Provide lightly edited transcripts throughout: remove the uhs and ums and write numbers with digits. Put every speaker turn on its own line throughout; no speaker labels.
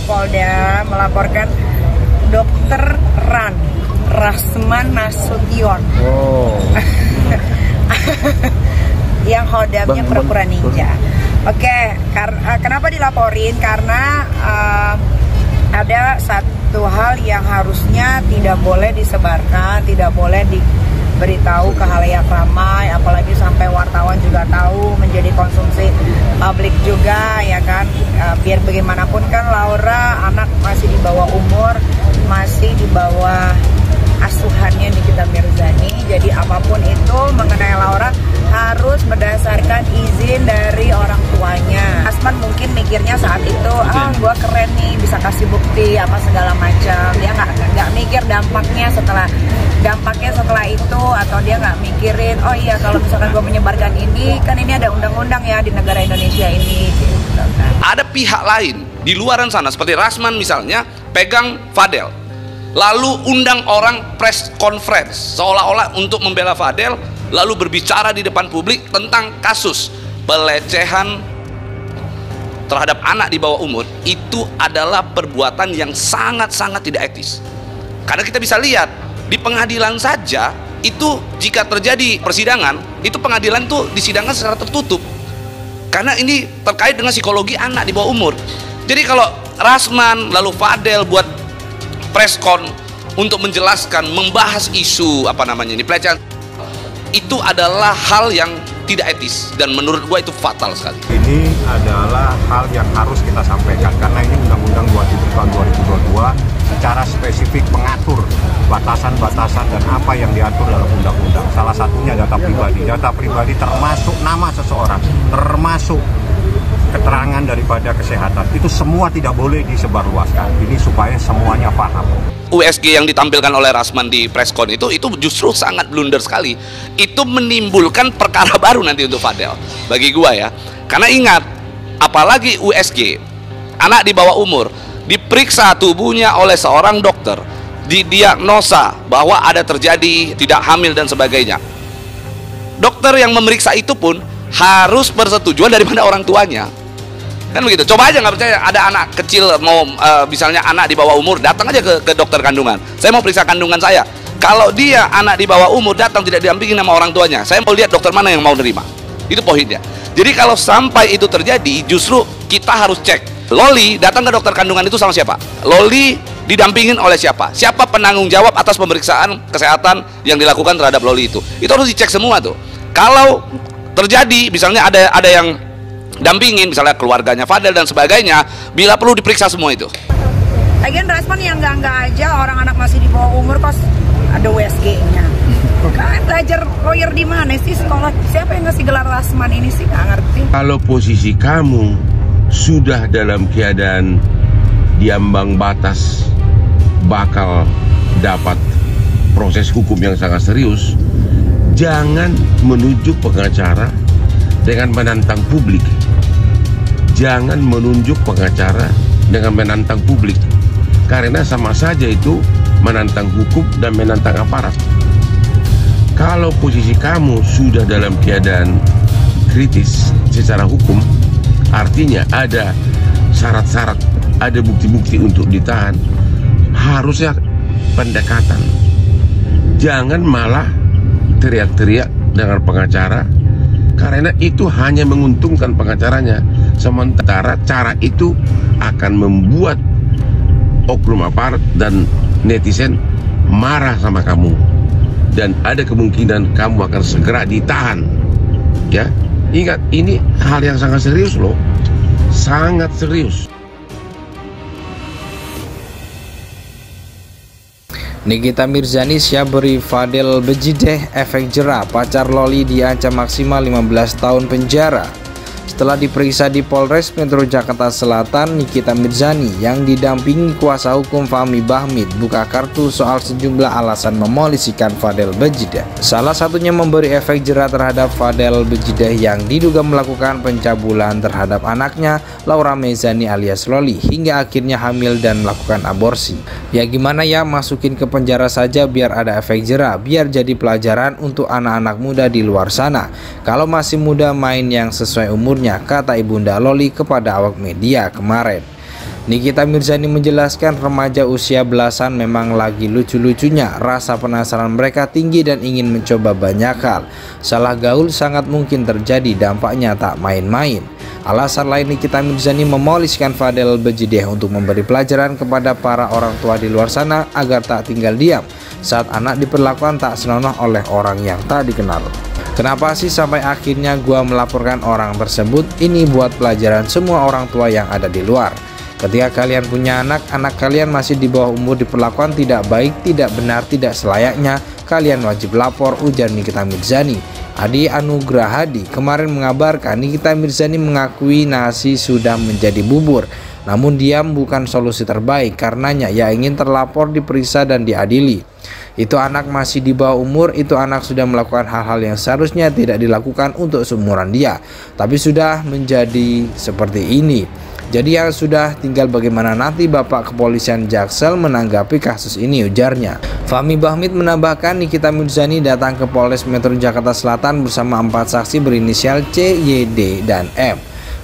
Polda melaporkan Dokter Rasman Nasution. Yang hodamnya pura-pura ninja. Oke, kenapa dilaporin? Karena ada satu hal yang harusnya tidak boleh disebarkan, tidak boleh diberitahu ke halayak ramai, apalagi sampai wartawan juga tahu, menjadi konsumsi publik juga, ya kan. Biar bagaimanapun kan Laura anak masih di bawah umur, masih di bawah asuhannya Nikita Mirzani. Jadi apapun itu mengenai Laura harus berdasarkan izin dari orang tuanya. Asman mungkin mikirnya saat itu, gue keren nih, bisa kasih bukti apa segala macam. Dia nggak mikir dampaknya setelah itu, atau dia nggak mikirin, oh iya kalau misalkan gue menyebarkan ini, kan ini ada undang-undang ya di negara Indonesia ini. Gitu.
Ada pihak lain di luaran sana seperti Rasman misalnya pegang Fadel, lalu undang orang press conference seolah-olah untuk membela Fadel, lalu berbicara di depan publik tentang kasus pelecehan terhadap anak di bawah umur. Itu adalah perbuatan yang sangat-sangat tidak etis. Karena kita bisa lihat di pengadilan saja, itu jika terjadi persidangan, itu pengadilan tuh disidangkan secara tertutup. Karena ini terkait dengan psikologi anak di bawah umur. Jadi kalau Rasman lalu Fadel buat press con untuk menjelaskan, membahas isu ini pelecehan, itu adalah hal yang tidak etis dan menurut gua itu fatal sekali.
Ini adalah hal yang harus kita sampaikan karena ini Undang-Undang 27 tahun 2022 secara spesifik mengatur batasan-batasan dan apa yang diatur dalam undang-undang. Salah satunya data pribadi. Data pribadi termasuk nama seseorang, termasuk keterangan daripada kesehatan. Itu semua tidak boleh disebarluaskan. Ini supaya semuanya paham.
USG yang ditampilkan oleh Rasman di preskon itu justru sangat blunder sekali. Itu menimbulkan perkara baru nanti untuk Fadel bagi gua ya. Karena ingat, apalagi USG, anak di bawah umur, diperiksa tubuhnya oleh seorang dokter, didiagnosa bahwa ada terjadi tidak hamil dan sebagainya. Dokter yang memeriksa itu pun harus persetujuan daripada orang tuanya. Kan begitu. Coba aja nggak percaya, ada anak kecil mau misalnya anak di bawah umur, datang aja ke dokter kandungan. Saya mau periksa kandungan saya. Kalau dia anak di bawah umur datang tidak didampingi sama orang tuanya, saya mau lihat dokter mana yang mau nerima. Itu poinnya. Jadi kalau sampai itu terjadi, justru kita harus cek. Loli datang ke dokter kandungan itu sama siapa? Loli didampingin oleh siapa? Siapa penanggung jawab atas pemeriksaan kesehatan yang dilakukan terhadap Loli itu? Itu harus dicek semua tuh. Kalau terjadi misalnya ada yang dampingin, misalnya keluarganya Fadel dan sebagainya, bila perlu diperiksa semua itu.
Lagian Rasman yang enggak aja, orang anak masih di bawah umur kok ada USG-nya. Kalian belajar lawyer di mana sih, sekolah? Siapa yang ngasih gelar Rasman ini sih, nggak ngerti.
Kalau posisi kamu sudah dalam keadaan diambang batas bakal dapat proses hukum yang sangat serius, jangan menunjuk pengacara dengan menantang publik. Jangan menunjuk pengacara dengan menantang publik, karena sama saja itu menantang hukum dan menantang aparat. Kalau posisi kamu sudah dalam keadaan kritis secara hukum, artinya ada syarat-syarat, ada bukti-bukti untuk ditahan, harusnya pendekatan. Jangan malah teriak-teriak dengan pengacara, karena itu hanya menguntungkan pengacaranya, sementara cara itu akan membuat oknum aparat dan netizen marah sama kamu, dan ada kemungkinan kamu akan segera ditahan. Ya, ingat, ini hal yang sangat serius loh, sangat serius.
Nikita Mirzani siap beri Fadel Bejideh efek jerah, pacar Loli diancam maksimal 15 tahun penjara. Setelah diperiksa di Polres Metro Jakarta Selatan, Nikita Mirzani yang didampingi kuasa hukum Fahmi Bahmid buka kartu soal sejumlah alasan memolisikan Fadel Bejideh. Salah satunya memberi efek jerah terhadap Fadel Bejideh yang diduga melakukan pencabulan terhadap anaknya Laura Mezani alias Loli hingga akhirnya hamil dan melakukan aborsi. Ya gimana ya, masukin ke penjara saja biar ada efek jerah, biar jadi pelajaran untuk anak-anak muda di luar sana. Kalau masih muda main yang sesuai umurnya, kata ibunda Loli kepada awak media kemarin. Nikita Mirzani menjelaskan remaja usia belasan memang lagi lucu-lucunya, rasa penasaran mereka tinggi dan ingin mencoba banyak hal. Salah gaul sangat mungkin terjadi, dampaknya tak main-main. Alasan lain Nikita Mirzani memoliskan Fadel Bejideh untuk memberi pelajaran kepada para orang tua di luar sana agar tak tinggal diam saat anak diperlakukan tak senonoh oleh orang yang tak dikenal. Kenapa sih sampai akhirnya gua melaporkan orang tersebut? Ini buat pelajaran semua orang tua yang ada di luar. Ketika kalian punya anak kalian masih di bawah umur diperlakukan tidak baik, tidak benar, tidak selayaknya, kalian wajib lapor, ujar Nikita Mirzani. Adi Anugrah Hadi kemarin mengabarkan Nikita Mirzani mengakui nasi sudah menjadi bubur. Namun diam bukan solusi terbaik, karenanya ia ingin terlapor, diperiksa dan diadili. Itu anak masih di bawah umur, itu anak sudah melakukan hal-hal yang seharusnya tidak dilakukan untuk seumuran dia, tapi sudah menjadi seperti ini. Jadi yang sudah tinggal bagaimana nanti Bapak Kepolisian Jaksel menanggapi kasus ini, ujarnya. Fahmi Bahmid menambahkan Nikita Mirzani datang ke Polres Metro Jakarta Selatan bersama 4 saksi berinisial C, Y, D, dan M.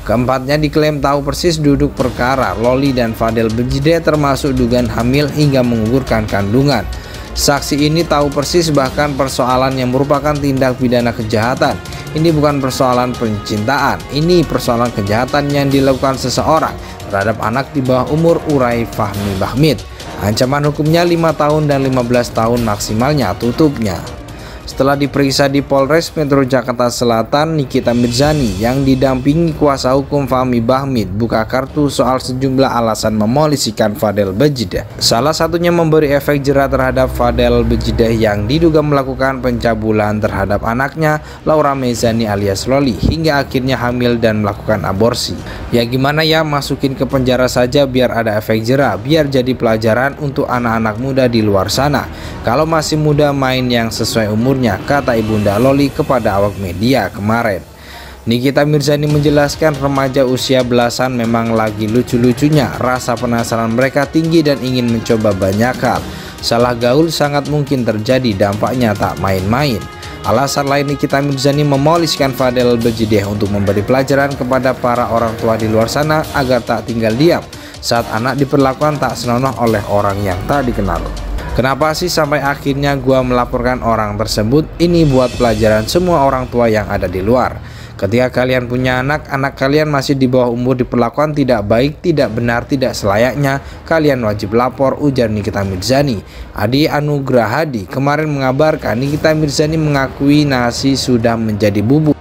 Keempatnya diklaim tahu persis duduk perkara Loli dan Fadel Bejideh, termasuk dugaan hamil hingga menggugurkan kandungan. Saksi ini tahu persis bahkan persoalan yang merupakan tindak pidana kejahatan. Ini bukan persoalan pencintaan, ini persoalan kejahatan yang dilakukan seseorang terhadap anak di bawah umur, urai Fahmi Bahmid. Ancaman hukumnya 5 tahun dan 15 tahun maksimalnya, tutupnya. Setelah diperiksa di Polres Metro Jakarta Selatan, Nikita Mirzani yang didampingi kuasa hukum Fahmi Bahmid buka kartu soal sejumlah alasan memolisikan Fadel Bejideh. Salah satunya memberi efek jera terhadap Fadel Bejideh yang diduga melakukan pencabulan terhadap anaknya Laura Mezani alias Loli hingga akhirnya hamil dan melakukan aborsi. Ya gimana ya, masukin ke penjara saja biar ada efek jera, biar jadi pelajaran untuk anak-anak muda di luar sana. Kalau masih muda main yang sesuai umurnya, kata Ibunda Loli kepada awak media kemarin. Nikita Mirzani menjelaskan remaja usia belasan memang lagi lucu-lucunya, rasa penasaran mereka tinggi dan ingin mencoba banyak hal. Salah gaul sangat mungkin terjadi, dampaknya tak main-main. Alasan lain Nikita Mirzani memoliskan Fadel Bejideh untuk memberi pelajaran kepada para orang tua di luar sana agar tak tinggal diam saat anak diperlakukan tak senonoh oleh orang yang tak dikenal. Kenapa sih sampai akhirnya gua melaporkan orang tersebut? Ini buat pelajaran semua orang tua yang ada di luar. Ketika kalian punya anak kalian masih di bawah umur diperlakukan tidak baik, tidak benar, tidak selayaknya, kalian wajib lapor, ujar Nikita Mirzani. Adi Anugrah Hadi kemarin mengabarkan Nikita Mirzani mengakui nasi sudah menjadi bubur.